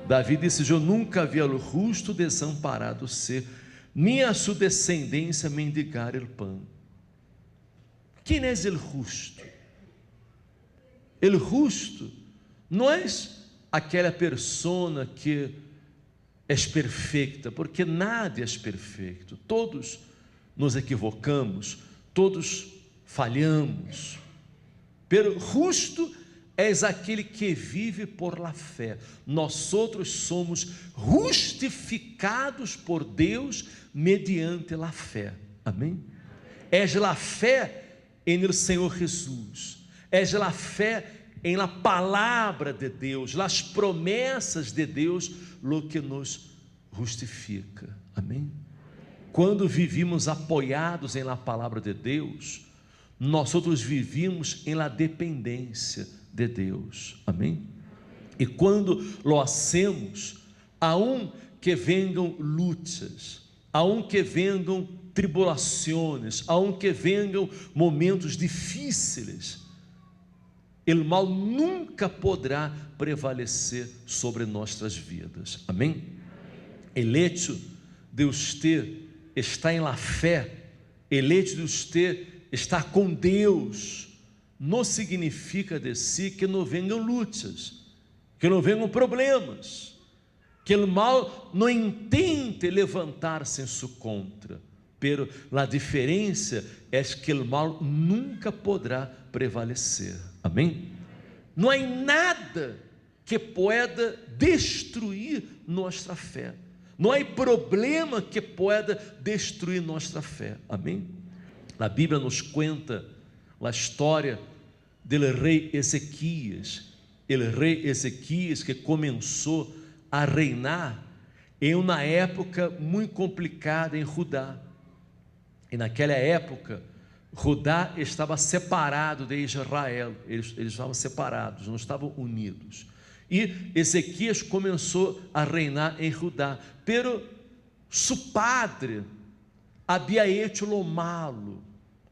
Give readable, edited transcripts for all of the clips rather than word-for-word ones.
Davi disse: eu nunca vi o justo desamparado ser, nem a sua descendência mendigar o pão. Quem é o justo? O justo não é aquela persona que é perfeita, porque nada é perfeito, todos nos equivocamos, todos falhamos. Pero justo é aquele que vive por la fé. Nós outros somos justificados por Deus mediante la fé. Amém? É la fé em el Senhor Jesus, é la fé em la palavra de Deus, las promessas de Deus, lo que nos justifica. Amém? Quando vivimos apoiados em la palavra de Deus, nós outros vivimos em la dependência de Deus. Amém? E quando lo hacemos, aunque venham lutas, aunque venham tribulações, aunque venham momentos difíceis, o mal nunca poderá prevalecer sobre nossas vidas. Amém? El hecho de você estar em la fé, el hecho de você estar com Deus, não significa de si que não venham lutas, que não venham problemas, que o mal não intente levantar-se em sua contra, pero a diferença é que o mal nunca poderá prevalecer. Amém? Não há nada que pueda destruir nossa fé, não há problema que pueda destruir nossa fé. Amém? A Bíblia nos conta a história do rei Ezequias, o rei Ezequias que começou a reinar em uma época muito complicada em Judá, e naquela época Judá estava separado de Israel, eles estavam separados, não estavam unidos, e Ezequias começou a reinar em Judá, pero su padre havia hecho lo malo,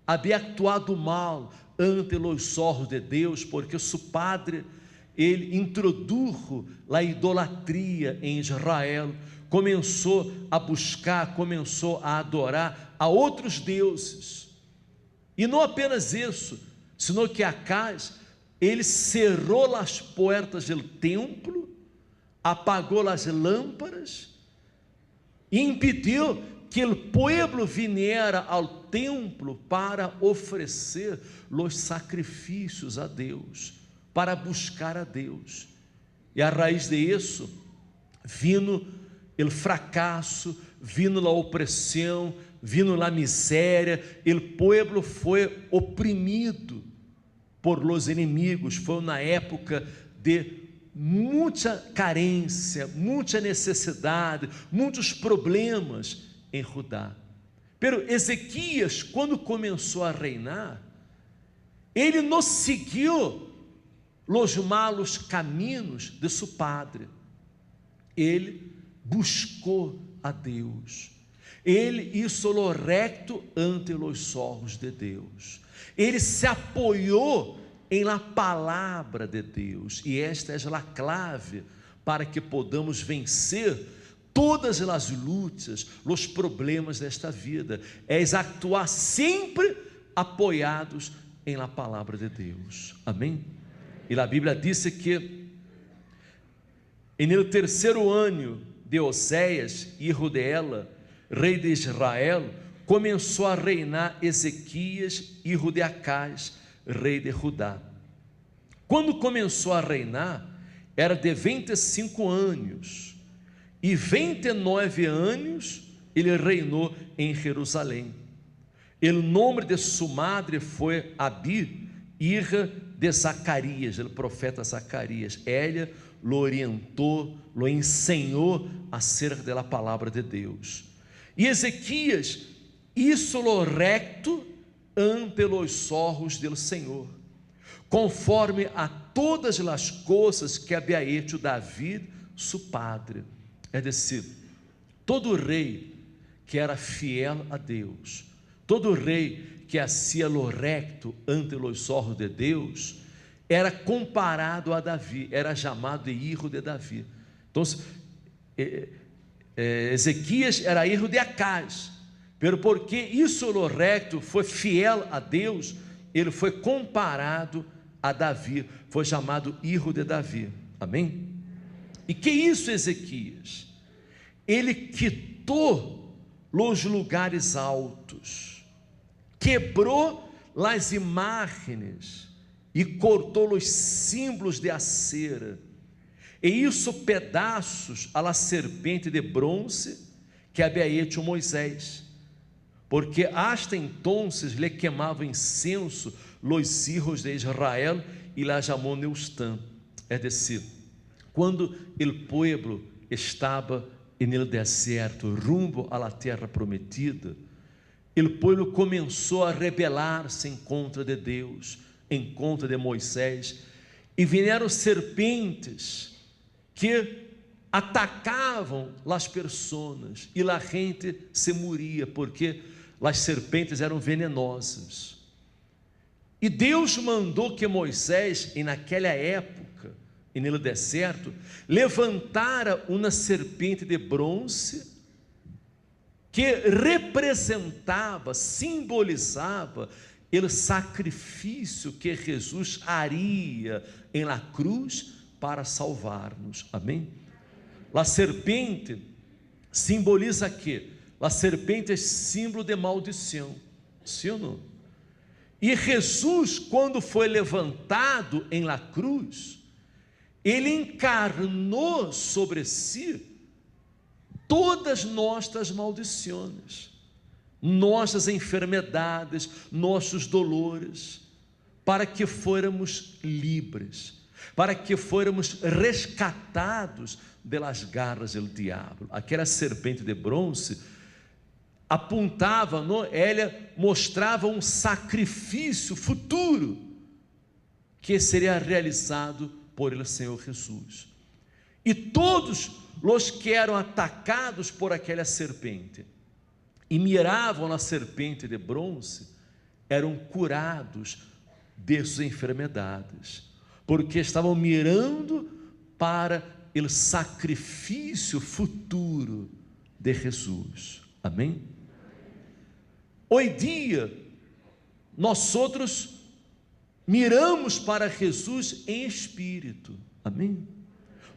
havia actuado mal ante los ojos de Deus, porque su padre, ele introdujo a idolatria em Israel, começou a buscar, começou a adorar a outros deuses, e não apenas isso, senão que Acaz, ele cerrou as portas do templo, apagou as lâmpadas, e impediu que o povo viniera ao templo para oferecer os sacrifícios a Deus, para buscar a Deus. E a raiz de isso, vindo o fracasso, vindo a opressão, vindo a miséria, o povo foi oprimido por los inimigos. Foi na época de muita carência, muita necessidade, muitos problemas em Judá. Pero Ezequias, quando começou a reinar, ele não seguiu os malos caminhos de seu padre, ele buscou a Deus, ele hizo lo recto ante os olhos de Deus, ele se apoiou em la palavra de Deus, e esta é a clave para que podamos vencer todas as lutas, os problemas desta vida, é actuar sempre apoiados em la palavra de Deus. Amém? E a Bíblia diz que no terceiro ano de Oséias, filho de Ela, rei de Israel, começou a reinar Ezequias, filho de Acaz, rei de Judá. Quando começou a reinar, era de 25 anos, e 29 anos ele reinou em Jerusalém. O nome de sua madre foi Abi, filha de Zacarias, o profeta Zacarias. Ela lo orientou, lo ensinou acerca da palavra de Deus. E Ezequias hizo lo recto ante los ojos del Senhor, conforme a todas as coisas que havia hecho David, su padre. É decir, todo rei que era fiel a Deus, todo rei que hacía lo recto ante los ojos de Deus, era comparado a Davi, era chamado de filho de Davi. Então, Ezequias era erro de Acaz, pero porque isso lo recto foi fiel a Deus, ele foi comparado a Davi, foi chamado erro de Davi. Amém? E que isso, Ezequias? Ele quitou os lugares altos, quebrou as imagens e cortou os símbolos de acera, e hizo pedaços a la serpente de bronze que había hecho Moisés, porque hasta entonces le quemavam incenso los hijos de Israel e la llamó Neustã. É decir, quando o pueblo estava no deserto, rumbo à terra prometida, o pueblo começou a rebelar-se em contra de Deus, em contra de Moisés, e vieram serpentes que atacavam as pessoas, e a gente se moria, porque as serpentes eram venenosas. E Deus mandou que Moisés, naquela época, e no deserto, levantara uma serpente de bronze, que representava, simbolizava o sacrifício que Jesus haria em la cruz para salvar-nos. Amém? A serpente simboliza quê? A serpente é símbolo de maldição, sim ou não? E Jesus, quando foi levantado em la cruz, ele encarnou sobre si todas nossas maldições, nossas enfermidades, nossos dolores, para que fôramos livres, para que fôramos rescatados das garras do diabo. Aquela serpente de bronze apontava, ela mostrava um sacrifício futuro que seria realizado por el Senhor Jesus. E todos os que eram atacados por aquela serpente e miravam na serpente de bronze eram curados de suas enfermidades, porque estavam mirando para o sacrifício futuro de Jesus. Amém? Hoje dia nós outros miramos para Jesus em espírito. Amém?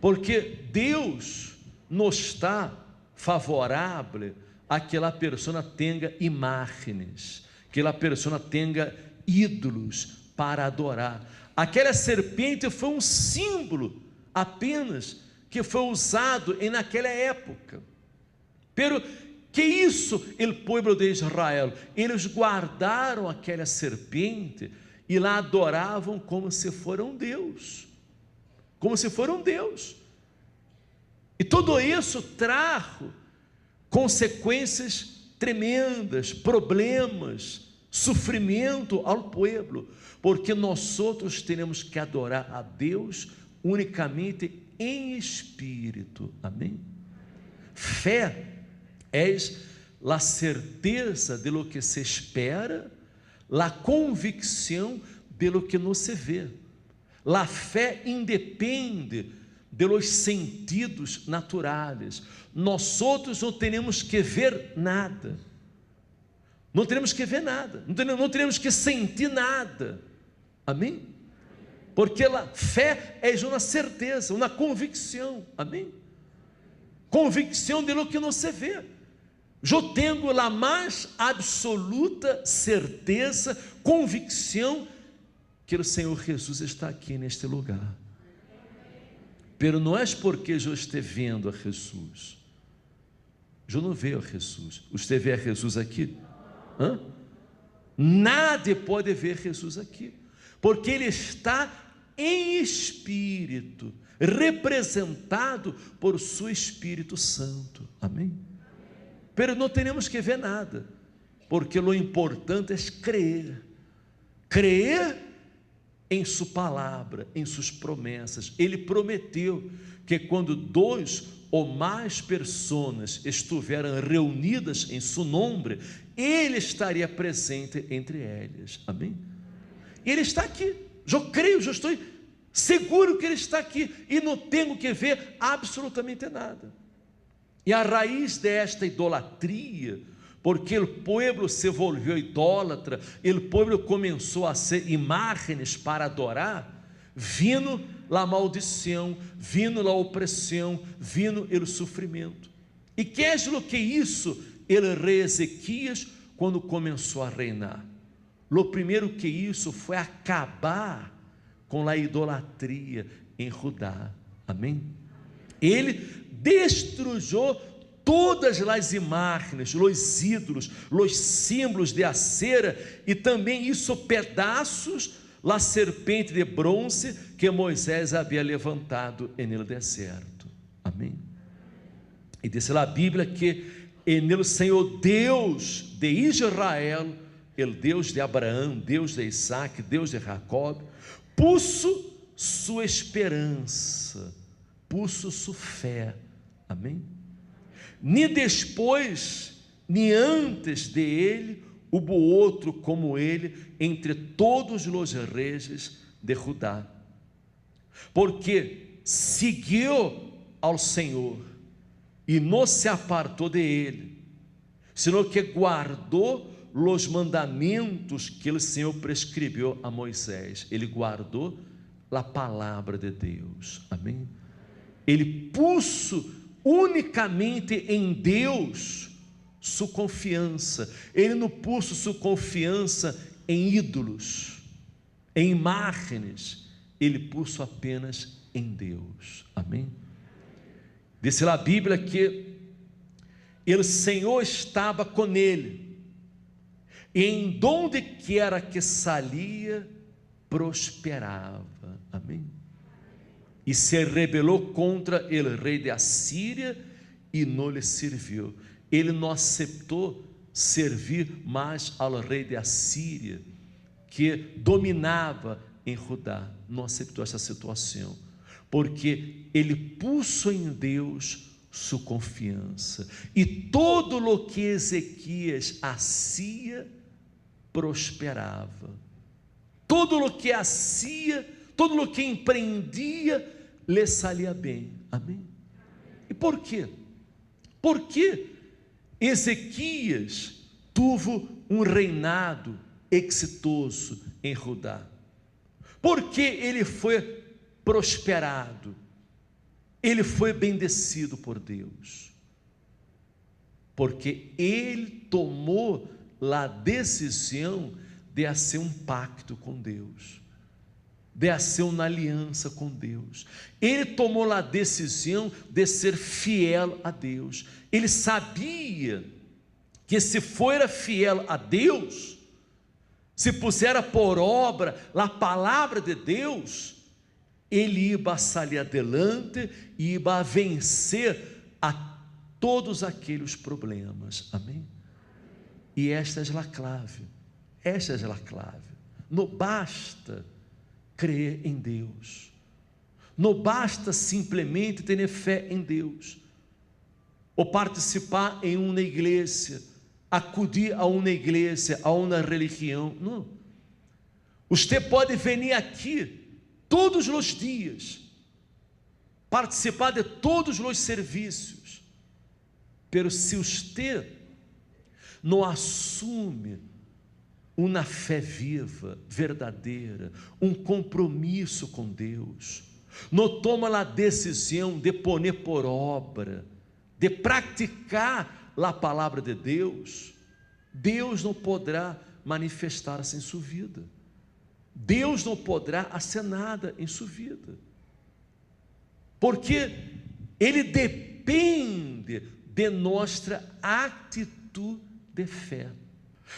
Porque Deus não está favorável a que a pessoa tenha imagens, que a pessoa tenha ídolos para adorar. Aquela serpente foi um símbolo apenas que foi usado naquela época. Pero que isso, o povo de Israel, eles guardaram aquela serpente e lá adoravam como se foram Deus, como se foram Deus. E tudo isso trajo consequências tremendas, problemas, sofrimento ao povo, porque nós outros temos que adorar a Deus unicamente em espírito. Amém? Fé é a certeza de lo que se espera, a convicção de lo que não se vê. A fé independe de los sentidos naturais. Nós outros não temos que ver nada, não temos que ver nada, não temos que sentir nada. Amém? Porque a fé é uma certeza, uma convicção. Amém? Convicção de lo que não se vê. Eu tenho a mais absoluta certeza, convicção que o Senhor Jesus está aqui neste lugar. Pero não é porque eu esteja vendo a Jesus. Eu não vejo a Jesus. Você vê a Jesus aqui? Hã? Nada pode ver Jesus aqui, porque Ele está em espírito, representado por seu Espírito Santo. Amém? Pero não temos que ver nada, porque o importante é crer. Crer em sua palavra, em suas promessas. Ele prometeu que quando 2 ou mais pessoas estiverem reunidas em seu nome, Ele estaria presente entre elas. Amém? Ele está aqui. Eu creio, eu estou seguro que Ele está aqui, e não tenho que ver absolutamente nada. E a raiz desta idolatria, porque o povo se volviu idólatra, o povo começou a ser imagens para adorar, vindo a maldição, vindo a opressão, vindo o sofrimento. E que é o que isso, ele rei Ezequias, quando começou a reinar? O primeiro que isso foi acabar com a idolatria em Judá. Amém? Ele destrujou todas as imagens, os ídolos, os símbolos de acera, e também isso pedaços da serpente de bronze que Moisés havia levantado no deserto. Amém? E diz lá a Bíblia que o Senhor Deus de Israel, o Deus de Abraão, Deus de Isaac, Deus de Jacob, puso sua esperança, puso sua fé. Amém? Nem depois, nem antes de ele, houve outro como ele entre todos os reis de Judá, porque seguiu ao Senhor e não se apartou de ele, senão que guardou os mandamentos que o Senhor prescreveu a Moisés. Ele guardou a palavra de Deus. Amém? Ele puso unicamente em Deus sua confiança. Ele não pôs sua confiança em ídolos, em imagens. Ele pôs apenas em Deus. Amém? Diz lá a Bíblia que o Senhor estava com ele, e em donde quiera que saía, prosperava. Amém? E se rebelou contra o rei de Assíria e não lhe serviu. Ele não aceitou servir mais ao rei de Assíria, que dominava em Judá. Não aceitou essa situação, porque ele pôs em Deus sua confiança, e todo o que Ezequias hacía prosperava. Todo o que hacía, todo o que empreendia, lhe salia bem. Amém? E por quê? Porque Ezequias teve um reinado exitoso em Judá, porque ele foi prosperado, ele foi bendecido por Deus, porque ele tomou a decisão de fazer um pacto com Deus, de fazer uma aliança com Deus. Ele tomou a decisão de ser fiel a Deus. Ele sabia que se fora fiel a Deus, se pusera por obra a palavra de Deus, ele ia sair adelante e ia vencer a todos aqueles problemas. Amém? E esta é a clave. Esta é a clave. Não basta crer em Deus, não basta simplesmente ter fé em Deus, ou participar em uma igreja, acudir a uma igreja, a uma religião. Não. Você pode vir aqui todos os dias, participar de todos os serviços, pero se você não assume uma fé viva, verdadeira, um compromisso com Deus, não toma a decisão de pôr por obra, de praticar a palavra de Deus, Deus não poderá manifestar-se em sua vida, Deus não poderá fazer nada em sua vida, porque Ele depende de nossa atitude de fé.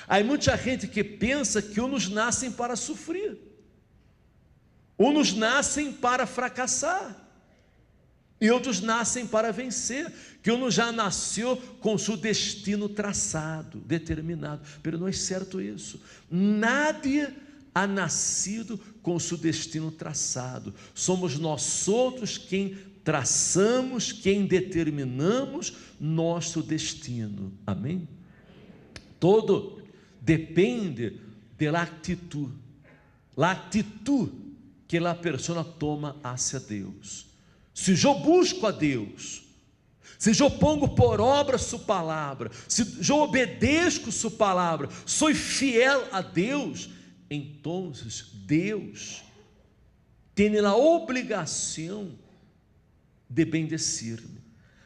Há muita gente que pensa que uns nascem para sofrer, uns nascem para fracassar, e outros nascem para vencer, que um já nasceu com seu destino traçado, determinado. Mas não é certo isso. Nadie ha nascido com seu destino traçado. Somos nós outros quem traçamos, quem determinamos nosso destino. Amém? Todo depende da atitude. A atitude que a pessoa toma hacia Deus. Se eu busco a Deus, se eu pongo por obra sua palavra, se eu obedeço sua palavra, sou fiel a Deus, então Deus tem a obrigação de bendecir-me,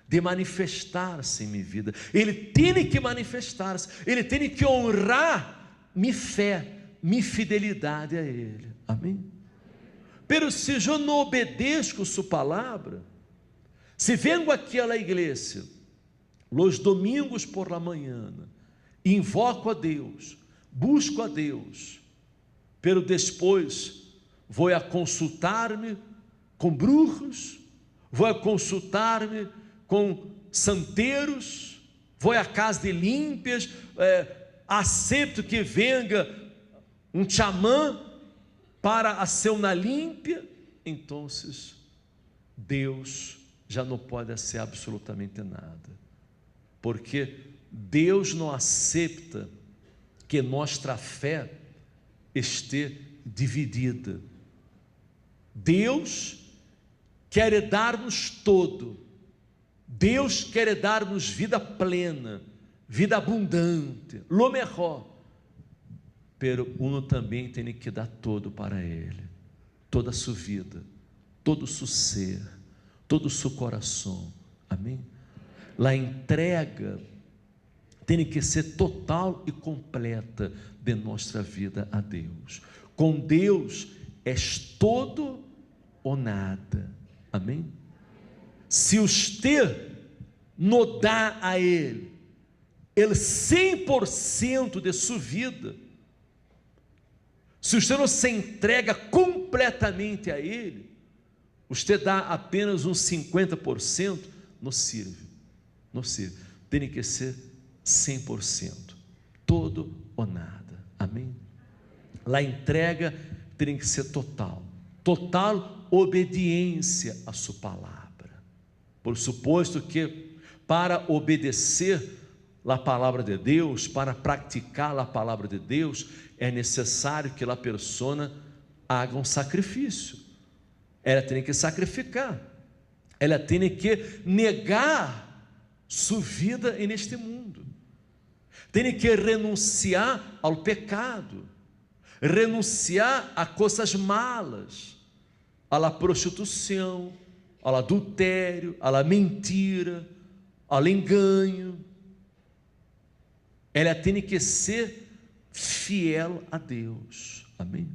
de manifestar-se em minha vida. Ele tem que manifestar-se, ele tem que honrar minha fé, minha fidelidade a Ele. Amém? Pero se eu não obedeço sua palavra, se vengo aqui à igreja, los domingos por la manhã, invoco a Deus, busco a Deus, pero depois vou a consultar-me com brujos, vou a consultar-me com santeiros, vou à casa de límpias, aceito que venga um xamã para ser uma límpia, então Deus já não pode ser absolutamente nada, porque Deus não aceita que nossa fé esteja dividida. Deus quer dar-nos todo, Deus quer dar-nos vida plena, vida abundante, lo mejor, pero uno também tem que dar todo para Ele, toda a sua vida, todo o seu ser, todo o seu coração. Amém? A entrega tem que ser total e completa de nossa vida a Deus. Com Deus és todo ou nada. Amém? Se você não dá a Ele 100% de sua vida, se você não se entrega completamente a Ele, você dá apenas uns 50%, não serve, não serve. Tem que ser 100%, todo ou nada. Amém? A entrega tem que ser total, total obediência à sua palavra. Por suposto que para obedecer a palavra de Deus, para praticar a palavra de Deus, é necessário que a pessoa haga um sacrifício. Ela tem que sacrificar, ela tem que negar sua vida neste mundo, tem que renunciar ao pecado, renunciar a coisas malas, à prostituição, ao adultério, à mentira, ao engano. Ela tem que ser fiel a Deus. Amém?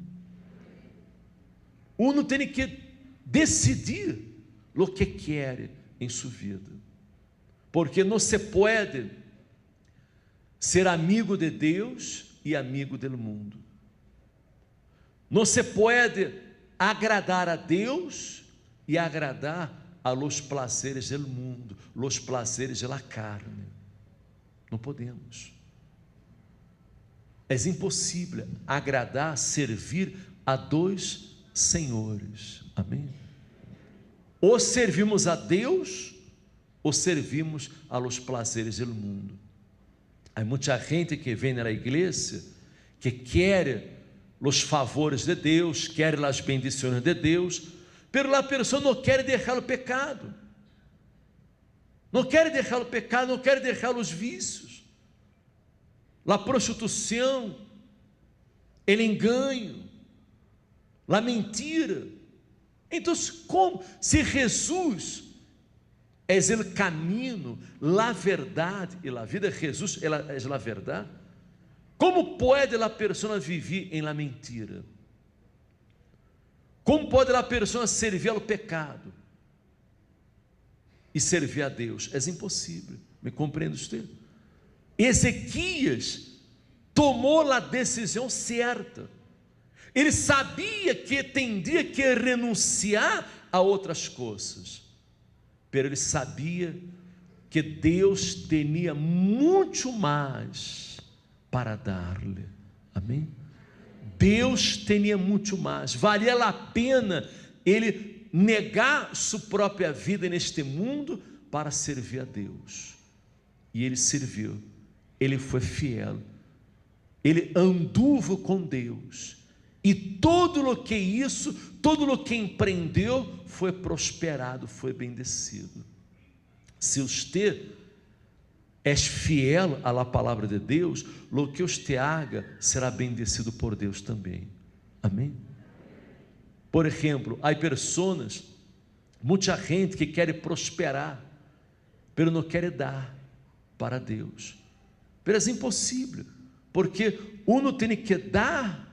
Uno tem que decidir o que quer em sua vida, porque não se pode ser amigo de Deus e amigo do mundo. Não se pode agradar a Deus e agradar a los placeres do mundo, los placeres da carne. Não podemos. É impossível agradar, servir a dois senhores. Amém? Ou servimos a Deus, ou servimos a los placeres do mundo. Há muita gente que vem na igreja, que quer os favores de Deus, quer as bendições de Deus, pero a pessoa não quer deixar o pecado, não quer deixar o pecado, não quer deixar os vícios, a prostituição, o engano, a mentira. Então, como se Jesus é o caminho, a verdade e a vida, Jesus é a verdade, como pode a pessoa viver em la mentira? Como pode a pessoa servir ao pecado e servir a Deus? É impossível. Me compreende você? Ezequias tomou a decisão certa. Ele sabia que teria que renunciar a outras coisas, mas ele sabia que Deus tinha muito mais para dar-lhe. Amém? Deus tinha muito mais. Valia a pena ele negar sua própria vida neste mundo para servir a Deus. E ele serviu. Ele foi fiel. Ele anduvo com Deus. e todo o que isso, todo o que empreendeu, foi prosperado, foi bendecido. Se você és fiel à palavra de Deus, lo que você haga será bendecido por Deus também. Amém? Por exemplo, há pessoas, muita gente que quer prosperar, mas não quer dar para Deus. Mas é impossível, porque uno tem que dar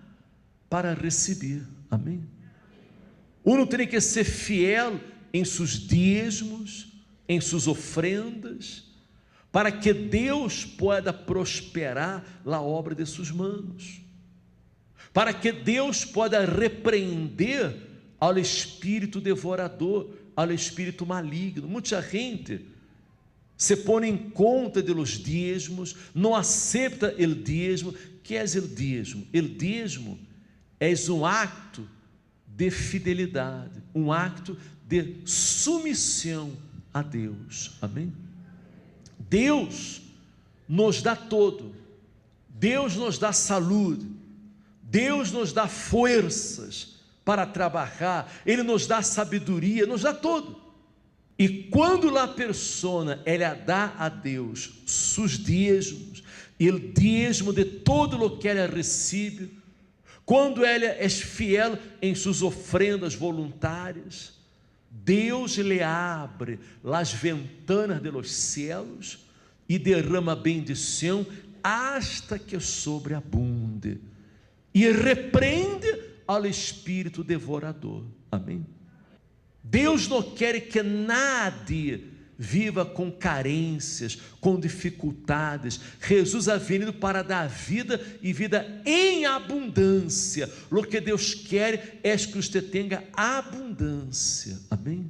para receber. Amém? Uno tem que ser fiel em seus dízimos, em suas ofrendas, para que Deus pueda prosperar a obra de suas mãos, para que Deus pueda repreender ao espírito devorador, ao espírito maligno. Muita gente se põe em conta de los dízimos, não aceita o dízimo. Que é o dízimo? O dízimo é um acto de fidelidade, um acto de submissão a Deus. Amém? Deus nos dá todo, Deus nos dá saúde, Deus nos dá forças para trabalhar, Ele nos dá sabedoria, nos dá todo. E quando a pessoa ela dá a Deus seus dízimos, e o dízimo de todo o que ela recebe, quando ela é fiel em suas ofrendas voluntárias, Deus lhe abre as ventanas de los céus e derrama bendição hasta que sobreabunde, e repreende ao espírito devorador. Amém? Deus não quer que nadie viva com carências, com dificuldades. Jesus ha venido para dar vida e vida em abundância. O que Deus quer é que você tenha abundância. Amém?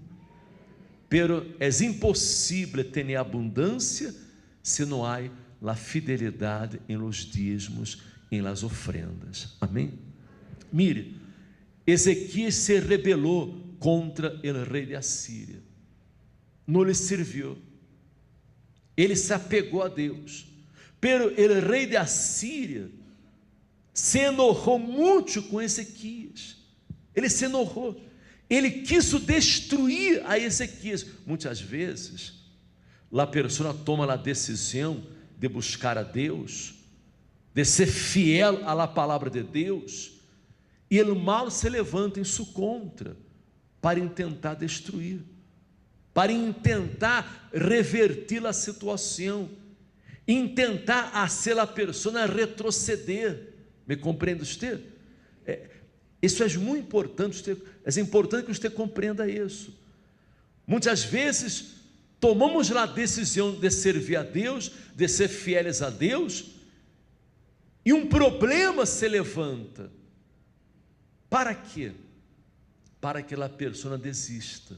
Pero é impossível ter abundância se não há a fidelidade em los dízimos, em las ofrendas. Amém? Mire, Ezequias se rebelou contra o rei de Assíria, não lhe serviu, ele se apegou a Deus, pero o rei de Assíria se enojou muito com Ezequias, ele se enojou, ele quis destruir a Ezequias. Muitas vezes, a pessoa toma a decisão de buscar a Deus, de ser fiel à palavra de Deus, e o mal se levanta em sua contra, para tentar destruir, para tentar revertir a situação, tentar fazer a pessoa retroceder. Me compreende você? Isso é muito importante, é importante que você compreenda isso. Muitas vezes tomamos a decisão de servir a Deus, de ser fieles a Deus, e um problema se levanta. Para quê? Para que a pessoa desista,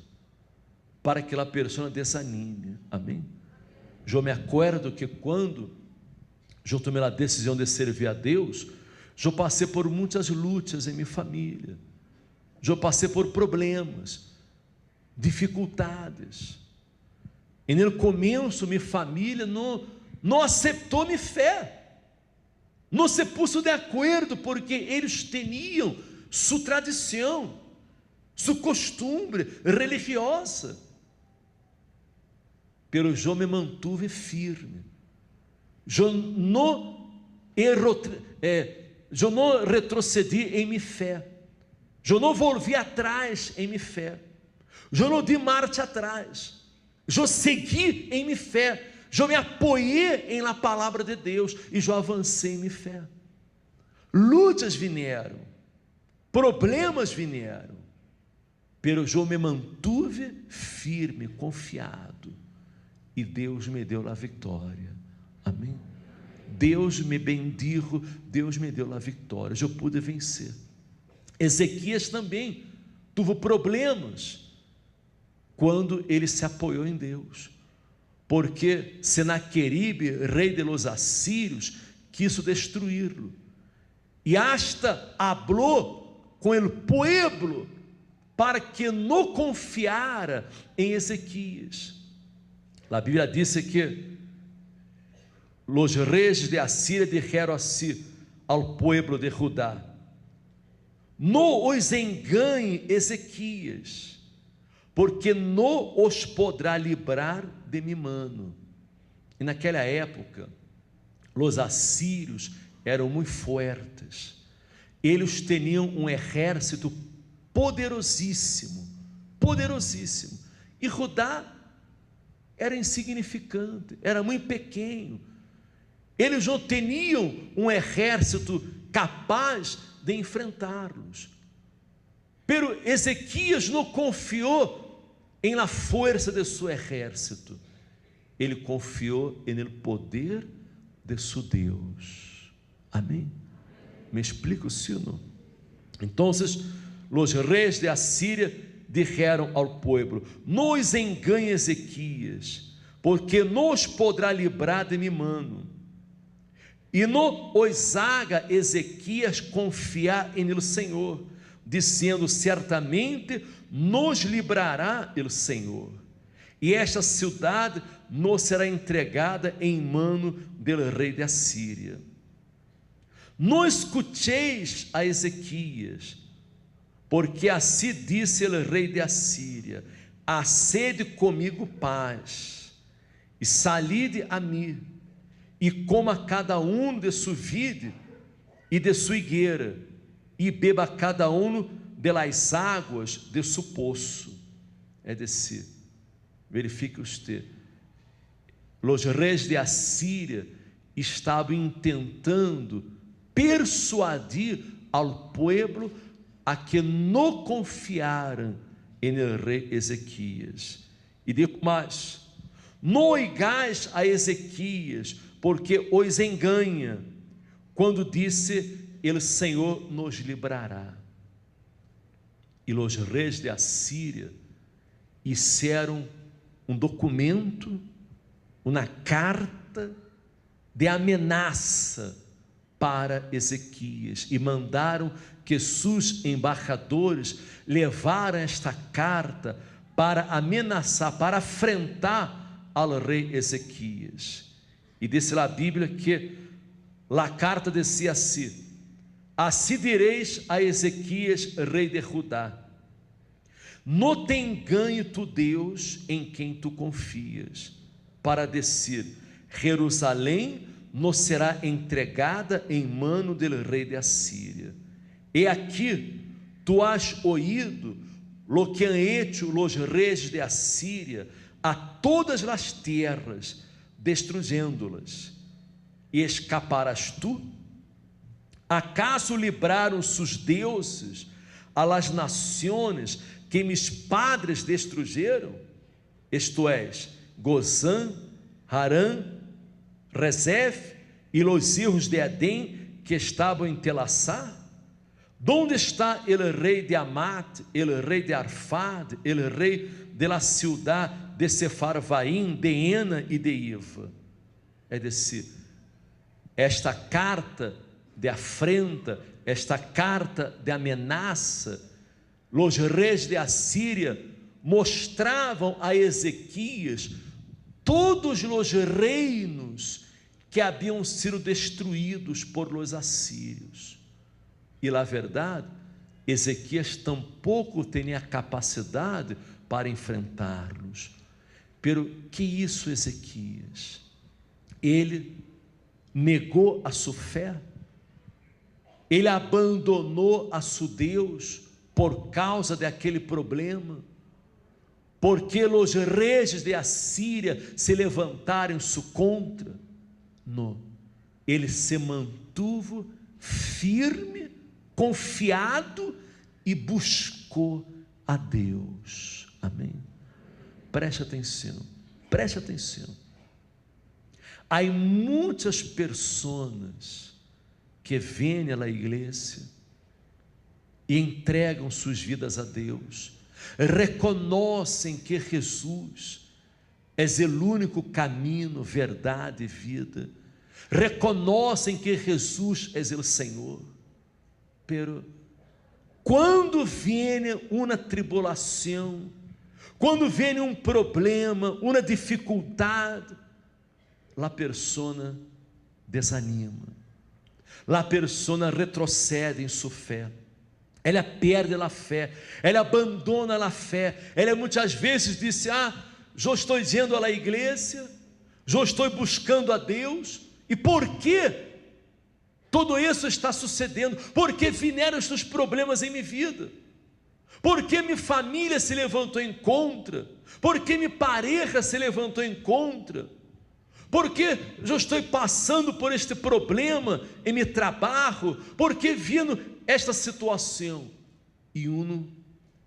para que a pessoa desanime. Amém? Eu me acordo que quando eu tomei a decisão de servir a Deus, eu passei por muitas lutas em minha família, eu passei por problemas, dificuldades, e no começo minha família não aceitou minha fé, não se pôs de acordo, porque eles tinham sua tradição, sua costumbre religiosa, pero eu me mantuve firme, eu não retrocedi em minha fé, eu não volvi atrás em minha fé, eu não di marcha atrás, eu segui em minha fé, eu me apoiei em la palavra de Deus, e eu avancei em minha fé. Lutas vieram, problemas vieram, pero eu me mantuve firme, confiado, e Deus me deu a vitória. Amém? Deus me bendijo, Deus me deu a vitória, eu pude vencer. Ezequias também teve problemas quando ele se apoiou em Deus, porque Senaqueribe, rei de los assírios, quis destruí-lo, e hasta hablou com o pueblo para que não confiara em Ezequias. A Bíblia diz que os reis de Assíria dijeron assim ao pueblo de Judá: no os engane Ezequias, porque no os poderá livrar de mi mano. E naquela época, os assírios eram muito fortes, eles tinham um exército poderosíssimo, poderosíssimo, e Judá era insignificante, era muito pequeno, eles não tinham um exército capaz de enfrentá-los. Pero Ezequias não confiou em la força de seu exército, ele confiou no poder de seu Deus. Amém? Me explico, sim ou não? Então, os reis de Assíria disseram ao povo: nos engane Ezequias, porque nos poderá livrar de mi mano. E não os haga Ezequias confiar no Senhor, dizendo: certamente nos livrará o Senhor, e esta cidade não será entregada em mano do rei de Assíria. Não escuteis a Ezequias, porque assim disse o rei de Assíria: acede comigo paz, e salide a mim, e coma cada um de sua vide e de sua higueira, e beba cada um de las águas de seu poço. É decir, verifique usted, os reis de Assíria estavam tentando persuadir ao povo a que não confiaram no rei Ezequias. E digo mais: não oigais a Ezequias, porque os engana, quando disse: o Senhor nos livrará. E os reis de Assíria fizeram um documento, uma carta de ameaça para Ezequias, e mandaram que seus embaixadores levaram esta carta para ameaçar, para afrentar ao rei Ezequias. E disse lá a Bíblia que a carta dizia assim: assim direis a Ezequias, rei de Judá: não te engane tu Deus em quem tu confias, para dizer: Jerusalém não será entregada em mano do rei de Assíria. E aqui tu has oído lo que han hecho los reis de Assíria a todas as terras, destruyendo-las. E escaparás tu? Acaso libraram seus deuses a las nações que mis padres destruyeron? Isto é, Gozã, Harã, Rezef e los hijos de Edém, que estavam em Telassá? Donde está el rei de Amat, el rei de Arfad, el rei de la ciudad de Sefarvaim, de Ena e de Iva? É decir, esta carta de afrenta, esta carta de ameaça, os reis de Assíria mostravam a Ezequias todos os reinos que haviam sido destruídos por los assírios. E na verdade, Ezequias tampouco tinha capacidade para enfrentá-los. Pero que isso, Ezequias? Ele negou a sua fé, ele abandonou a seu Deus por causa daquele problema, porque os reis de Assíria se levantaram contra. Não, ele se mantuvo firme, confiado e buscou a Deus. Amém? Preste atenção, preste atenção. Há muitas pessoas que vêm à igreja e entregam suas vidas a Deus, reconhecem que Jesus é o único caminho, verdade e vida, reconhecem que Jesus é o Senhor, pero quando vem uma tribulação, quando vem um problema, uma dificuldade, a pessoa desanima, a pessoa retrocede em sua fé. ela perde a fé, ela abandona a fé, ela muitas vezes disse: eu estou dizendo à igreja, eu estou buscando a Deus, e por que tudo isso está sucedendo? Por que vieram estes problemas em minha vida? Por que minha família se levantou em contra? Por que minha pareja se levantou em contra? Por que eu estou passando por este problema em meu trabalho? Por que vindo esta situação? E uno,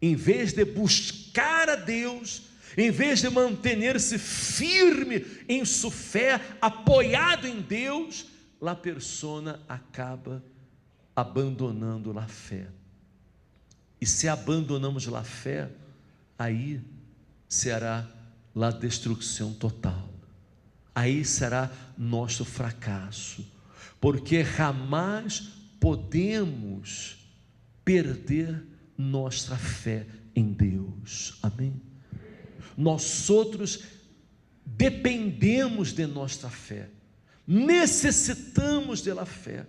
em vez de buscar a Deus, em vez de manter-se firme em sua fé, apoiado em Deus, a pessoa acaba abandonando a fé. E se abandonamos a fé, aí será a destruição total. Aí será nosso fracasso, porque jamais podemos perder nossa fé em Deus. Amém? Nós outros dependemos de nossa fé, necessitamos de la fé.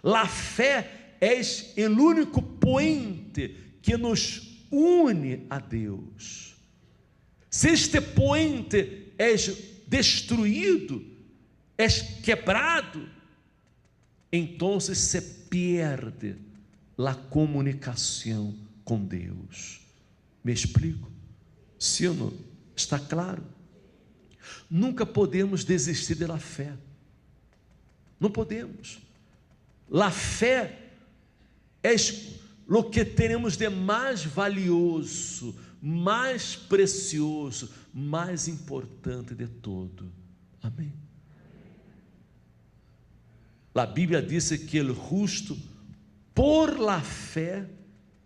La fé é o único puente que nos une a Deus. Se este puente é destruído, é quebrado, então se perde a comunicação com Deus. Me explico? Sim ou não? Está claro? Nunca podemos desistir da fé. Não podemos. A fé é o que teremos de mais valioso, mais precioso, mais importante de todo. Amém? A Bíblia diz que o justo por la fé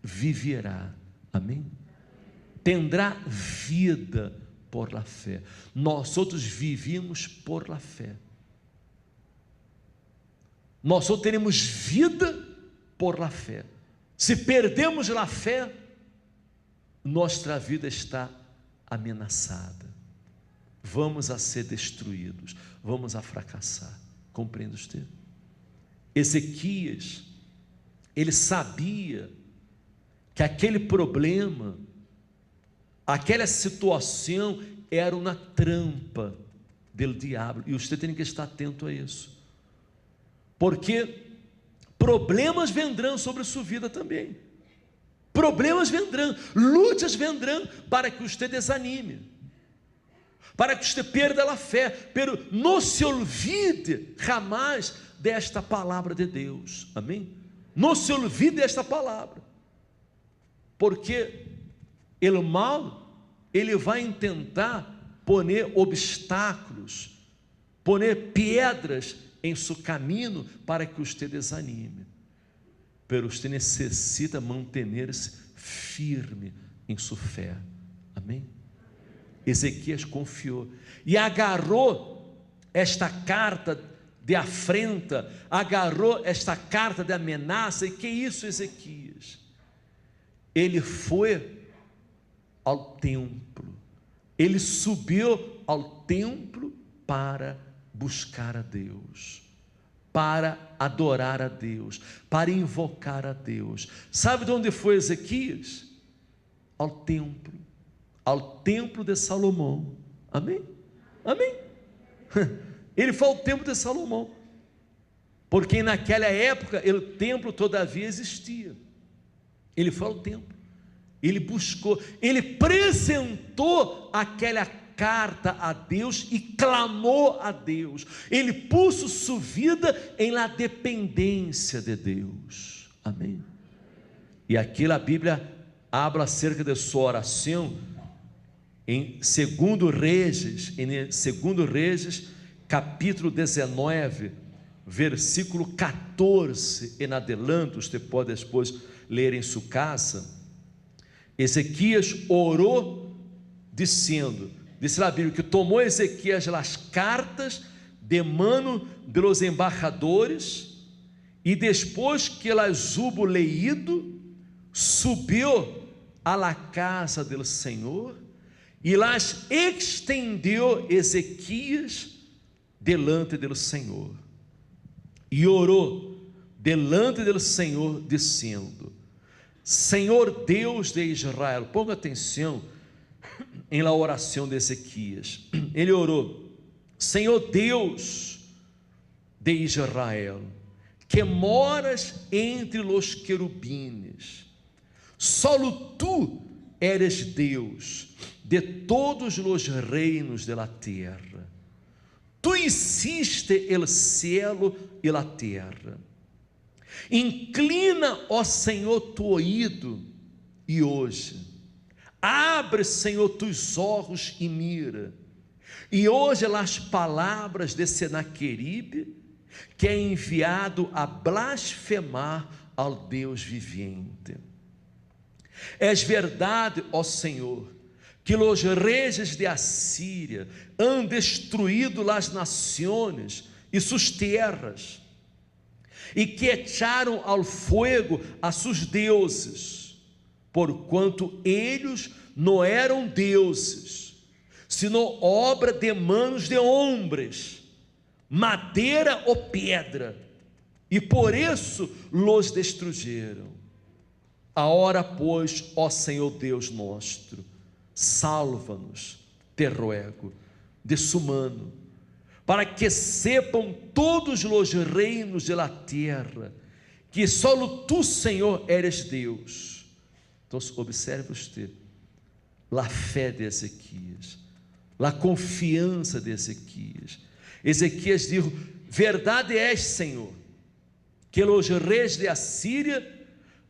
viverá. Amém? Tendrá vida por la fé. Nós outros vivimos por la fé. Nós só teremos vida por la fé. Se perdemos a fé, nossa vida está ameaçada. Vamos a ser destruídos, vamos a fracassar. Compreende você? Ezequias, ele sabia que aquele problema, aquela situação era uma trampa do diabo, e você tem que estar atento a isso, porque problemas vendrão sobre sua vida também. Problemas vendrão, lutas vendrão para que você desanime, para que você perda a fé, pero não se olvide jamais desta palavra de Deus. Amém? Não se olvide desta palavra, porque o mal, ele vai tentar poner obstáculos, poner pedras em seu caminho para que você desanime, pero você necessita manter-se firme em sua fé. Amém? Ezequias confiou e agarrou esta carta de afrenta, agarrou esta carta de ameaça. E que isso, Ezequias? Ele foi ao templo, ele subiu ao templo para buscar a Deus, para adorar a Deus, para invocar a Deus. Sabe de onde foi Ezequias? Ao templo de Salomão. Amém? Amém? Ele foi ao templo de Salomão, porque naquela época o templo todavia existia. Ele foi ao templo, ele buscou, ele apresentou aquela carta a Deus e clamou a Deus. Ele pôs sua vida em la dependência de Deus. Amém? E aqui a Bíblia habla acerca de sua oração em 2 Reis, capítulo 19, versículo 14 em adelante. Você pode depois ler em sua casa. Ezequias orou dizendo, disse a Bíblia que tomou Ezequias as cartas de mano de los embaixadores, e depois que las hubo leído, subiu a la casa del Senhor e las extendeu Ezequias delante do Senhor, e orou delante do Senhor, dizendo: Senhor Deus de Israel. Ponga atenção em la oração de Ezequias. Ele orou: Senhor Deus de Israel, que moras entre os querubines, solo tu eres Deus de todos os reinos de la terra. Tu hiciste el cielo e la terra. Inclina, ó Senhor, tu ouído, e hoje abre, Senhor, tus olhos e mira, e hoje as palavras de Senaqueribe, que é enviado a blasfemar ao Deus vivente. És verdade, ó Senhor, que os reis de Assíria han destruído as nações e suas terras, e que echaram ao fogo a seus deuses, porquanto eles não eram deuses, senão obra de mãos de homens, madeira ou pedra, e por isso los destruíram. Agora, pois, ó Senhor Deus nosso, salva-nos, te rogo, de sumano, para que sepam todos os reinos de la terra, que só tu, Senhor, eres Deus. Então, observe você, a fé de Ezequias, a confiança de Ezequias. Ezequias diz: verdade é, Senhor, que os reis de Assíria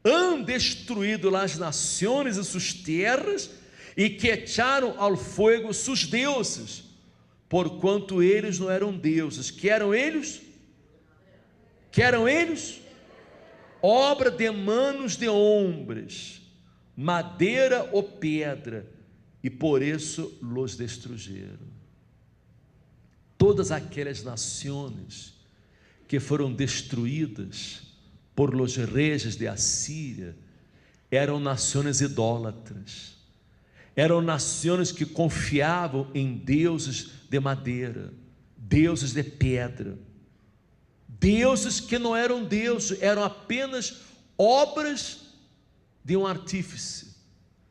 han destruído as nações e suas terras, e que echaram ao fogo seus deuses, porquanto eles não eram deuses. Que eram eles? Que eram eles? Obra de manos de homens, madeira ou pedra, e por isso los destruíram. Todas aquelas nações que foram destruídas por los reis de Assíria eram nações idólatras, eram nações que confiavam em deuses de madeira, deuses de pedra, deuses que não eram deuses, eram apenas obras de um artífice,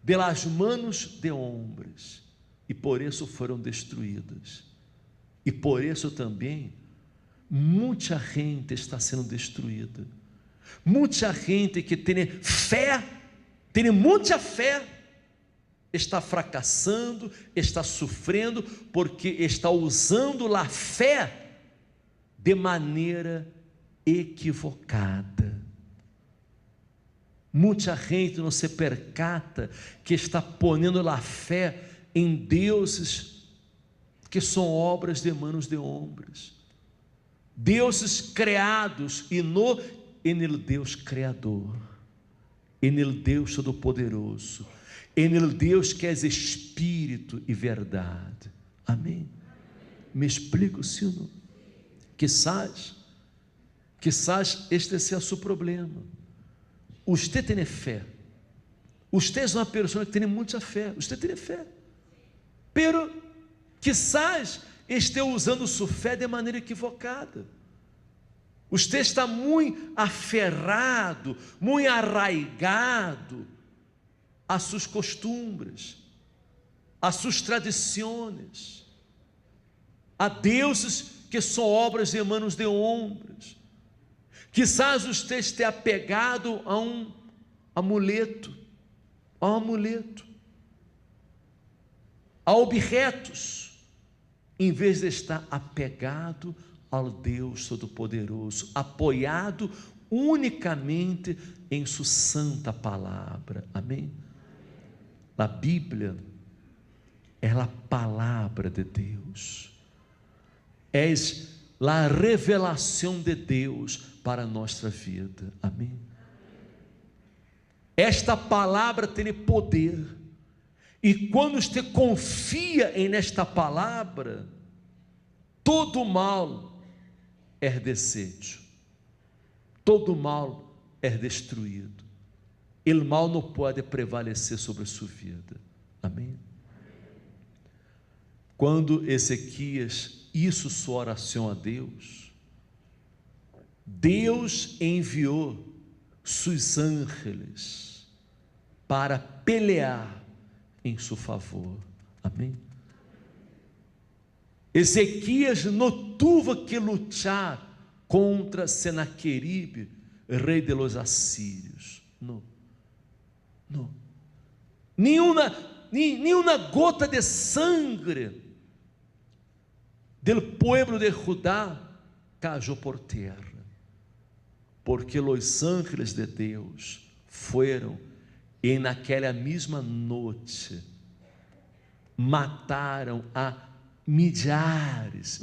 de las manos de homens, e por isso foram destruídas. E por isso também muita gente está sendo destruída. Muita gente que tem fé, tem muita fé, está fracassando, está sofrendo, porque está usando a fé de maneira equivocada. Muita gente não se percata que está ponendo a fé em deuses que são obras de manos de homens, deuses criados, e no en el Deus Criador, en el Deus Todo-Poderoso, en el Deus que é Espírito e verdade. Amém? Me explico, sim ou não? Quizás este seja o seu problema. Você tem fé, você é uma pessoa que tem muita fé, você tem fé, pero quizás esteja usando sua fé de maneira equivocada. Você está muito aferrado, muito arraigado a seus costumes, a suas tradições, a deuses que são obras de manos de homens. Quizás você esteja apegado a um amuleto, a objetos, em vez de estar apegado ao Deus Todo-Poderoso, apoiado unicamente em sua santa palavra. Amém? A Bíblia é a palavra de Deus, é a revelação de Deus para a nossa vida. Amém? Esta palavra tem poder, e quando você confia em esta palavra, todo mal é desfeito, todo mal é destruído, o mal não pode prevalecer sobre a sua vida. Amém? Quando Ezequias hizo sua oração a Deus, Deus enviou seus ángeles para pelear em seu favor. Amém? Ezequias não teve que lutar contra Senaqueribe, rei de los assírios. Não. Nenhuma gota de sangue del pueblo de Judá cayó por terra, porque os ángeles de Deus foram e naquela mesma noite mataram a milhares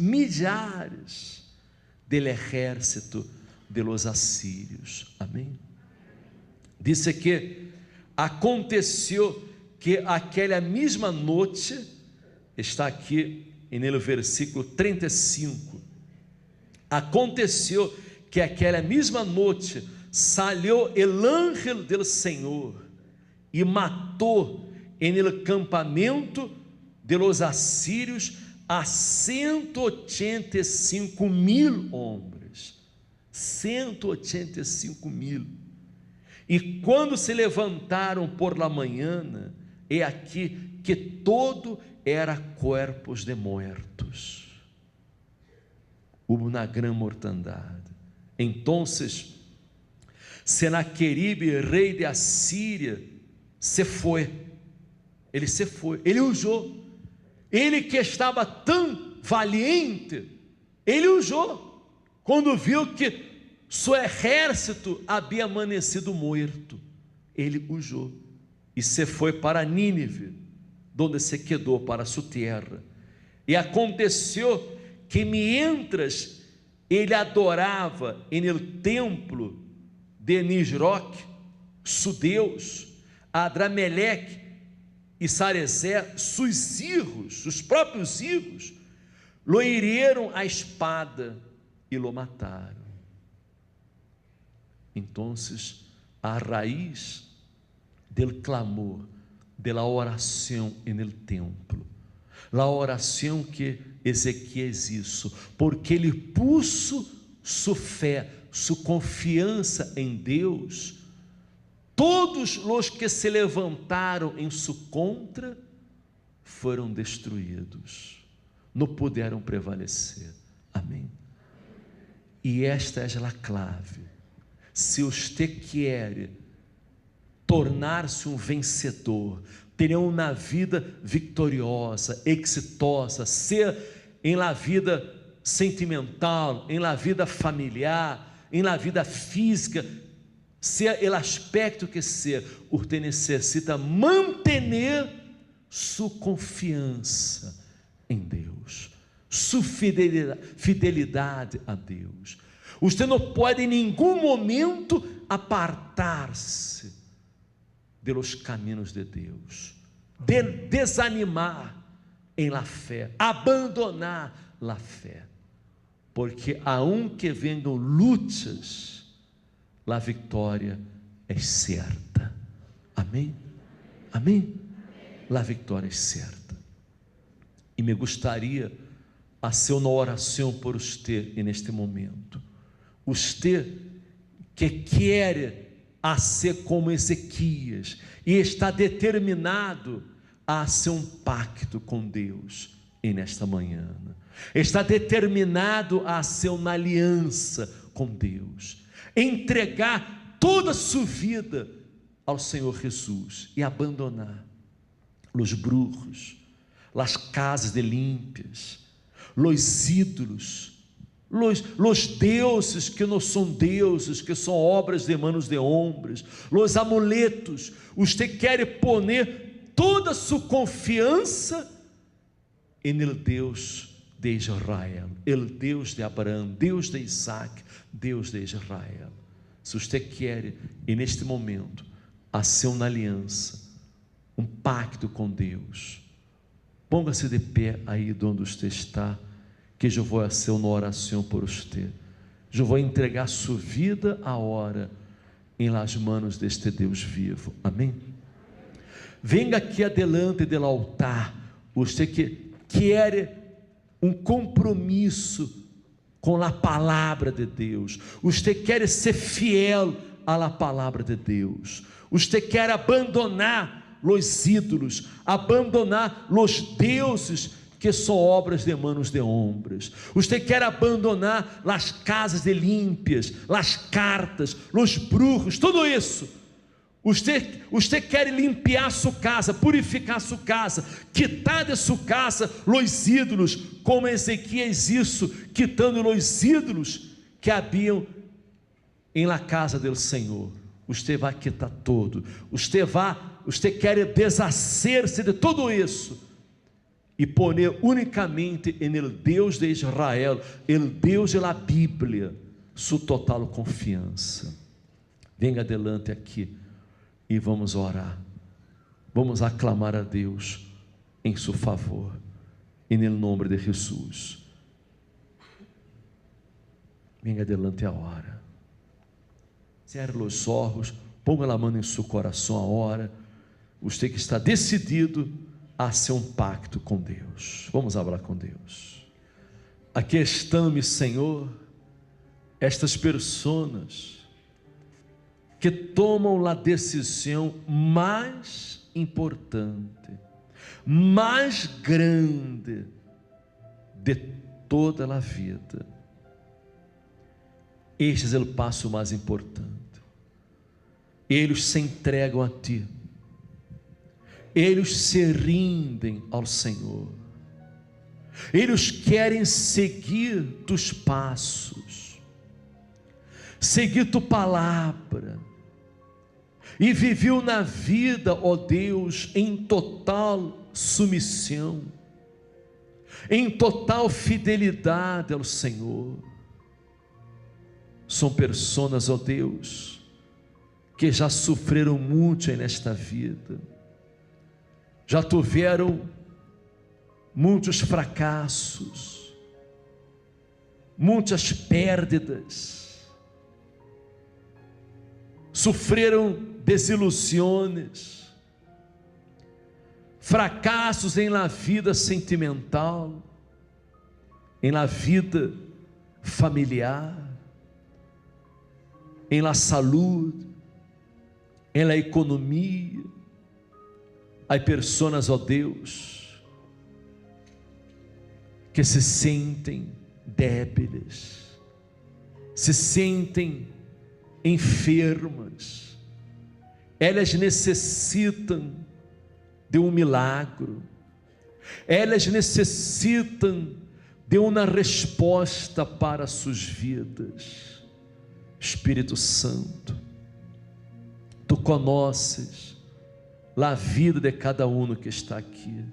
del ejército de los assírios. Amém? Disse que aconteceu que aquela mesma noite, está aqui no versículo 35, aconteceu que aquela mesma noite salió el ángel del Senhor e matou en el campamento de los assírios a 185.000 homens. 185.000. E quando se levantaram por la manhã, é aqui que todo era corpos de muertos. Houve uma grande mortandade. Então, Senaqueribe, rei de Assíria, se foi. Ele se foi, ele usou. Ele que estava tão valiente, ele usou, quando viu que seu exército havia amanhecido morto, ele usou, e se foi para Nínive, onde se quedou para sua terra. E aconteceu que mientras ele adorava no templo de Nisroque, su Deus, Adrameleque e Sarezer, seus próprios filhos, lo hiriram a espada e lo mataram. Então, a raiz del clamor, de la oração en el templo, la oração que Ezequias hizo, porque ele puso sua fé, sua confiança em Deus. Todos os que se levantaram em sua contra foram destruídos, não puderam prevalecer. Amém? E esta é a clave. Se você quer tornar-se um vencedor, ter uma vida vitoriosa, exitosa, ser em la vida sentimental, em la vida familiar, em la vida física, sea el aspecto que sea, usted necessita manter sua confiança em Deus, sua fidelidade a Deus. Você não pode em nenhum momento apartar-se de los caminhos de Deus, desanimar em la fé, abandonar la fé, porque aunque venham lutas, a vitória é certa. Amém? Amém? A vitória é certa. E me gostaria a ser uma oração por você neste momento. Você que quer a ser como Ezequias e está determinado a ser um pacto com Deus nesta manhã. Está determinado a ser uma aliança com Deus. Entregar toda a sua vida ao Senhor Jesus e abandonar os brujos, as casas de límpias, os ídolos, os deuses que não são deuses, que são obras de manos de homens, os amuletos. Você quer poner toda a sua confiança no Deus de Israel, o Deus de Abraão, Deus de Isaac, Deus de Israel. Se você quer, e neste momento, fazer uma aliança, um pacto com Deus, ponga-se de pé aí onde você está, que eu vou fazer uma oração por você. Eu vou entregar sua vida agora em las manos deste Deus vivo. Amém? Venga aqui adelante do altar, você que quer um compromisso com a palavra de Deus, você quer ser fiel a la palavra de Deus. Usted quer abandonar os ídolos, abandonar os deuses que são obras de manos de homens. Usted quer abandonar as casas de límpias, as cartas, os brujos, tudo isso. Usted quer limpiar sua casa, purificar sua casa, quitar de sua casa os ídolos, como Ezequias isso, quitando os ídolos que haviam em la casa do Senhor. Usted vai quitar tudo. Usted quer deshacer-se de tudo isso e poner unicamente em el Deus de Israel, el Deus de la Bíblia, sua total confiança. Venha adelante aqui e vamos orar, vamos aclamar a Deus em seu favor, em nome de Jesus. Venha adelante a hora, cerre os olhos, ponga a mão em seu coração a hora, você que está decidido a ser um pacto com Deus. Vamos falar com Deus. Aqui estão, Senhor, estas pessoas que tomam a decisão mais importante, mais grande de toda a vida. Este é o passo mais importante. Eles se entregam a Ti, eles se rindem ao Senhor, eles querem seguir Tus passos, seguir Tu palavra, e viveu na vida, ó Deus, em total submissão, em total fidelidade ao Senhor. São pessoas, ó Deus, que já sofreram muito nesta vida, já tiveram muitos fracassos, muitas perdas, sofreram desilusões, fracassos em la vida sentimental, em la vida familiar, em la saúde, em la economia. Há pessoas, ó Deus, que se sentem débiles, se sentem enfermas, elas necessitam de um milagre, elas necessitam de uma resposta para suas vidas. Espírito Santo, Tu conheces a vida de cada um que está aqui,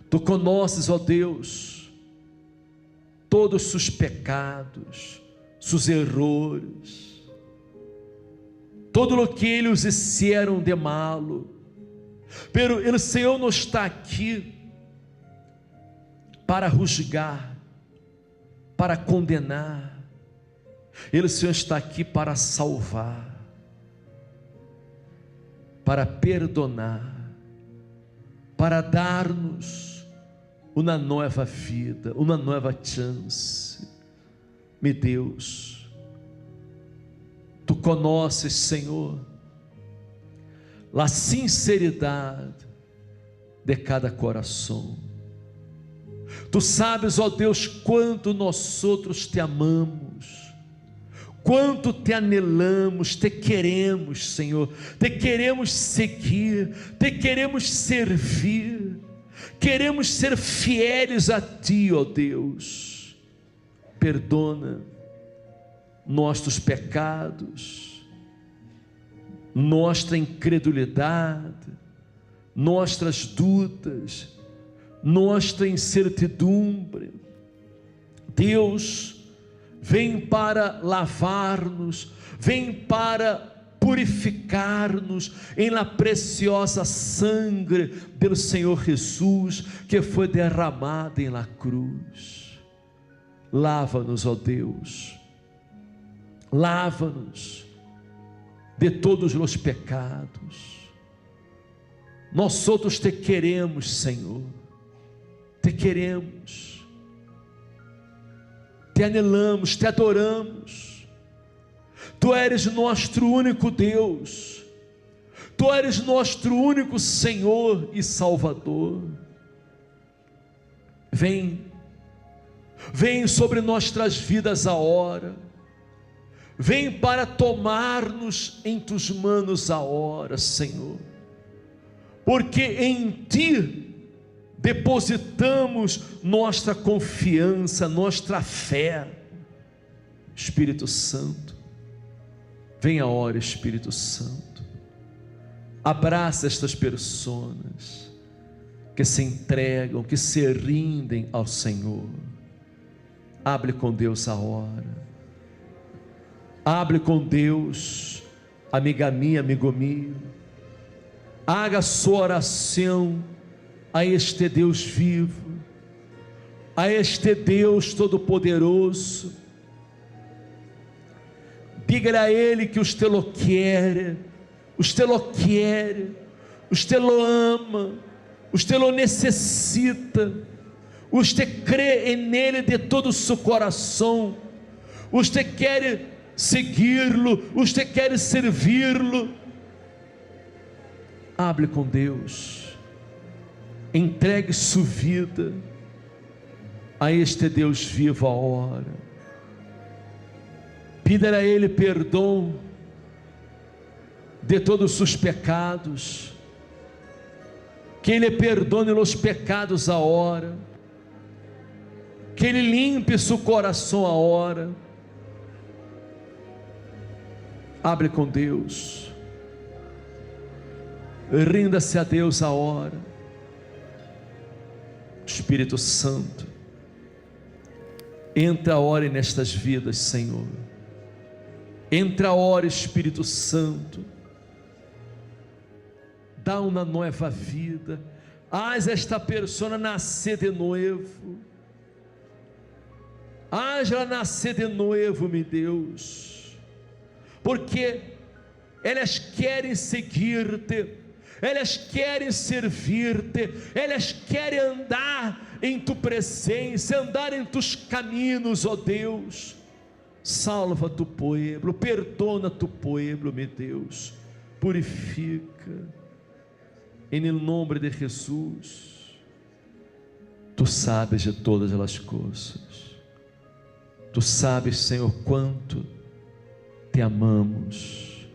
Tu conheces, ó Deus, todos os seus pecados, seus erros, todo o que eles fizeram de malo, pero o Senhor não está aqui para julgar, para condenar, o Senhor está aqui para salvar, para perdonar, para dar-nos uma nova vida, uma nova chance. Meu Deus, Tu conheces, Senhor, a sinceridade de cada coração. Tu sabes, ó Deus, quanto nós outros Te amamos, quanto Te anelamos, Te queremos, Senhor, Te queremos seguir, Te queremos servir, queremos ser fieles a Ti, ó Deus. Perdona nossos pecados, nossa incredulidade, nossas dúvidas, nossa incertidumbre. Deus, vem para lavar-nos, vem para purificar-nos em la preciosa sangue do Senhor Jesus, que foi derramada em la cruz. Lava-nos, ó Deus, lava-nos de todos os pecados. Nós outros Te queremos, Senhor, Te queremos, Te anelamos, Te adoramos, Tu eres nosso único Deus, Tu eres nosso único Senhor e Salvador. Vem sobre nossas vidas a hora, vem para tomar-nos em Tuas manos a hora, Senhor, porque em Ti depositamos nossa confiança, nossa fé. Espírito Santo, vem a hora, Espírito Santo, abraça estas pessoas que se entregam, que se rindem ao Senhor. Hable com Deus a hora, hable com Deus, amiga minha, amigo meu, haga sua oração a este Deus vivo, a este Deus todo-poderoso. Diga a Ele que usted lo quiere, usted lo quiere, usted lo ama, usted lo necessita, usted crê nele de todo o seu coração, usted quer segui-lo, usted quer servi-lo. Hable com Deus, entregue sua vida a este Deus vivo a hora. Pida a Ele perdão de todos os seus pecados, que Ele perdone os pecados a hora, que Ele limpe seu coração a hora. Abre com Deus, rinda-se a Deus a hora. Espírito Santo, entra a hora nestas vidas, Senhor. Entra a hora, Espírito Santo, dá uma nova vida, haz esta pessoa nascer de novo, haz ela nascer de novo, meu Deus, porque elas querem seguir-te, elas querem servir-te, elas querem andar em tu presença, andar em tus caminhos, ó Deus. Salva tu povo, perdona tu povo, meu Deus, purifica, em nome de Jesus. Tu sabes de todas as coisas, tu sabes, Senhor, quanto te amamos,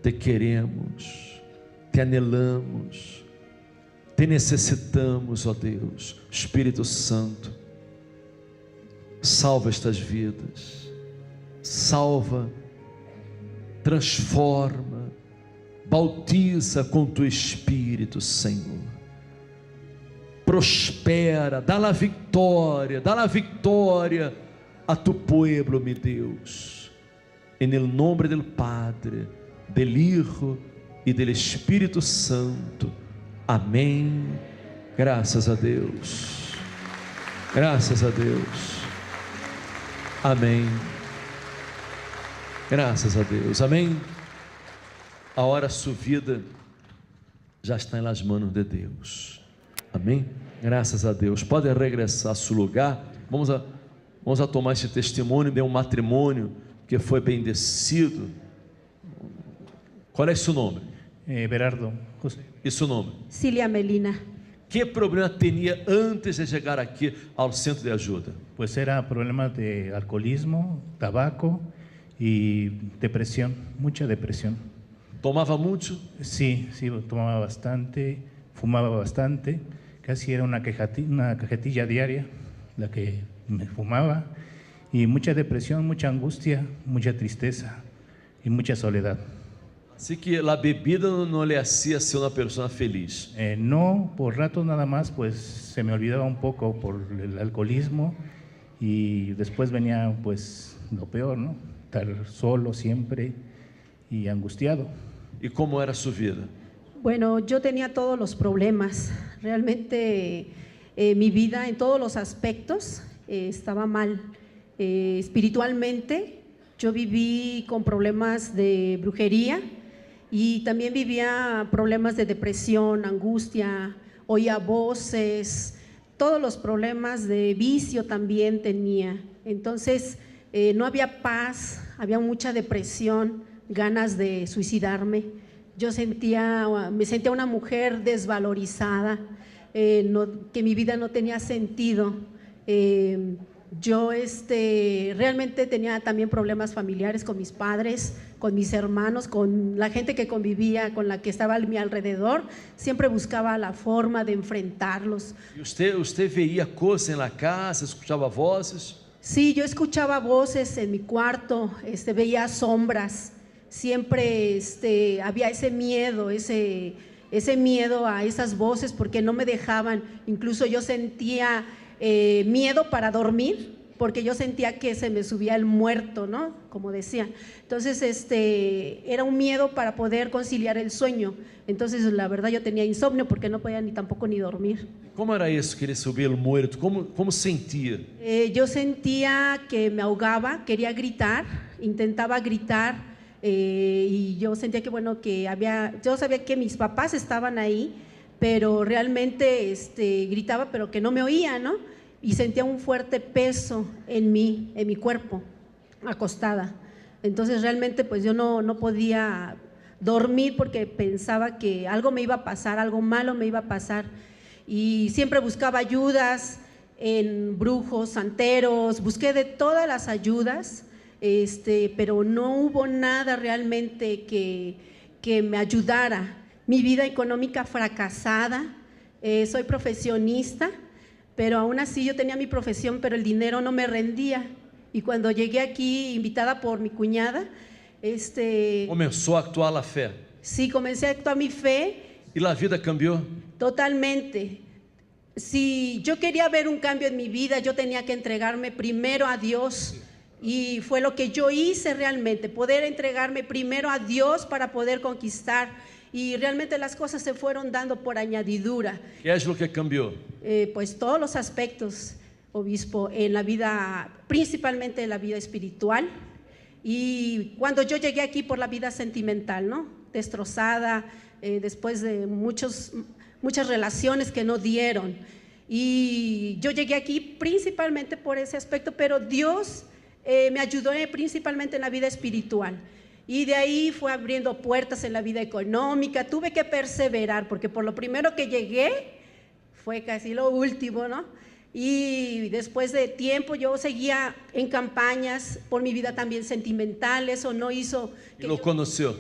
te queremos, te anelamos, te necessitamos, ó Deus. Espírito Santo, salva estas vidas, salva, transforma, bautiza com tu Espírito, Senhor, prospera, dá-la vitória a tu povo, meu Deus, em nome do Padre, do Hijo e do Espírito Santo, amém. Graças a Deus, graças a Deus, amém. Graças a Deus, amém. A hora sua vida já está nas mãos de Deus, amém. Graças a Deus. Pode regressar a seu lugar. Vamos a tomar esse testemunho de um matrimônio que foi bendecido. Qual é seu nome? Berardo José. E seu nome? Cilia Melina. Que problema tinha antes de chegar aqui ao centro de ajuda? Pues era problemas de alcoholismo, tabaco y depresión, mucha depresión. Tomava muito? Sí, tomaba bastante, fumaba bastante, casi era una cajetilla diaria la que me fumaba, y mucha depresión, mucha angustia, mucha tristeza y mucha soledad. Así que a bebida não lhe hacía ser uma pessoa feliz. No, por ratos nada más, pues se me olvidaba un poco por el alcoholismo, y después venía pues lo peor, ¿no? Estar solo siempre y angustiado. ¿Y cómo era su vida? Bueno, yo tenía todos los problemas. Realmente mi vida en todos los aspectos estaba mal. Espiritualmente yo viví con problemas de brujería y también vivía problemas de depresión, angustia, oía voces, todos los problemas de vicio también tenía. Entonces no había paz, había mucha depresión, ganas de suicidarme. Me sentía una mujer desvalorizada, que mi vida no tenía sentido. Yo realmente tenía también problemas familiares con mis padres, con mis hermanos, con la gente que convivía, con la que estaba a mi alrededor. Siempre buscaba la forma de enfrentarlos. E usted veía coisas en la casa, escuchaba voces? Sí, yo escuchaba voces en mi cuarto, veía sombras. Siempre había ese miedo a esas voces porque no me dejaban. Incluso yo sentía miedo para dormir, porque yo sentía que se me subía el muerto, ¿no? Como decía. Entonces, era un miedo para poder conciliar el sueño. Entonces, la verdad, yo tenía insomnio porque no podía tampoco ni dormir. Como era isso que ele subia o muerto? Como sentia? Yo sentía que me ahogaba, quería gritar, intentaba gritar, y yo sentía que, bueno, yo sabía que mis papás estaban ahí, pero realmente gritaba, pero que no me oía, ¿no? Y sentía un fuerte peso en mi cuerpo, acostada. Entonces realmente pues yo no podía dormir porque pensaba que algo me iba a pasar, algo malo me iba a pasar. Y siempre buscaba ayudas en brujos, santeros, busqué de todas las ayudas, pero no hubo nada realmente que me ayudara. Mi vida económica fracasada, soy profesionista, pero aún así yo tenía mi profesión, pero el dinero no me rendía. Y cuando llegué aquí, invitada por mi cuñada, Começou a actuar a fé. sí, comencé a actuar mi fe. E a vida cambiou? Totalmente. Si yo quería ver un cambio en mi vida, yo tenía que entregarme primero a Dios. Y fue lo que yo hice realmente, poder entregarme primero a Dios para poder conquistar. Y realmente las cosas se fueron dando por añadidura. ¿Qué es lo que cambió? Pues todos los aspectos, obispo, en la vida, principalmente en la vida espiritual. Y cuando yo llegué aquí por la vida sentimental, ¿no? Destrozada, después de muchas relaciones que no dieron. Y yo llegué aquí principalmente por ese aspecto, pero Dios me ayudó principalmente en la vida espiritual. Y de ahí fue abriendo puertas en la vida económica. Tuve que perseverar porque por lo primero que llegué fue casi lo último, ¿no? Y después de tiempo yo seguía en campañas por mi vida también sentimental. Eso no hizo que ¿Y lo conoció?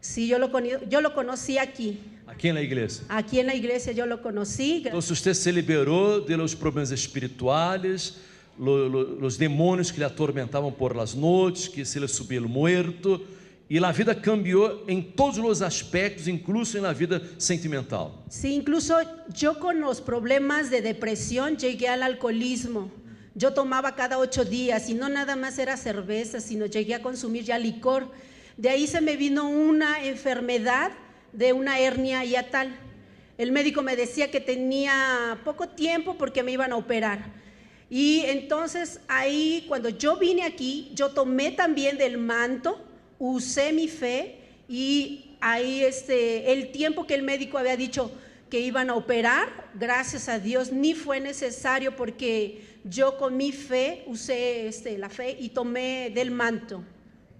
Sí, yo lo conocí aquí. Aquí en la iglesia. Aquí en la iglesia yo lo conocí. Entonces usted se liberó de los problemas espirituales, los demônios que le atormentavam por las noches, que se le subia el muerto, e a vida cambiou em todos os aspectos, incluso na vida sentimental. Sí, incluso yo con los problemas de depresión llegué al alcoholismo. Yo tomaba cada 8 días y no nada más era cerveza, sino llegué a consumir ya licor. De ahí se me vino una enfermedad de una hernia hiatal. El médico me decía que tenía poco tiempo porque me iban a operar. Y entonces ahí cuando yo vine aquí, yo tomé también del manto, usé mi fe y ahí el tiempo que el médico había dicho que iban a operar, gracias a Dios ni fue necesario porque yo con mi fe usé la fe y tomé del manto.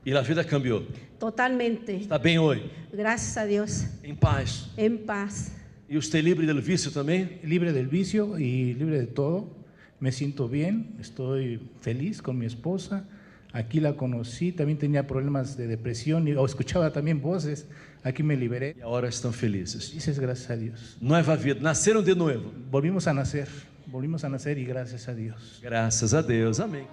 E a vida cambiou. Totalmente. Está bem hoje? Gracias a Dios. Em paz. En paz. E usted libre del vício também? Libre del vicio y libre de todo. Me siento bien, estoy feliz con mi esposa. Aquí la conocí, también tenía problemas de depresión o escuchaba también voces. Aquí me liberé. E agora estão felizes. Dices gracias a Dios. Nueva vida, nasceram de novo. Volvimos a nacer y gracias a Dios. Graças a Deus, amém.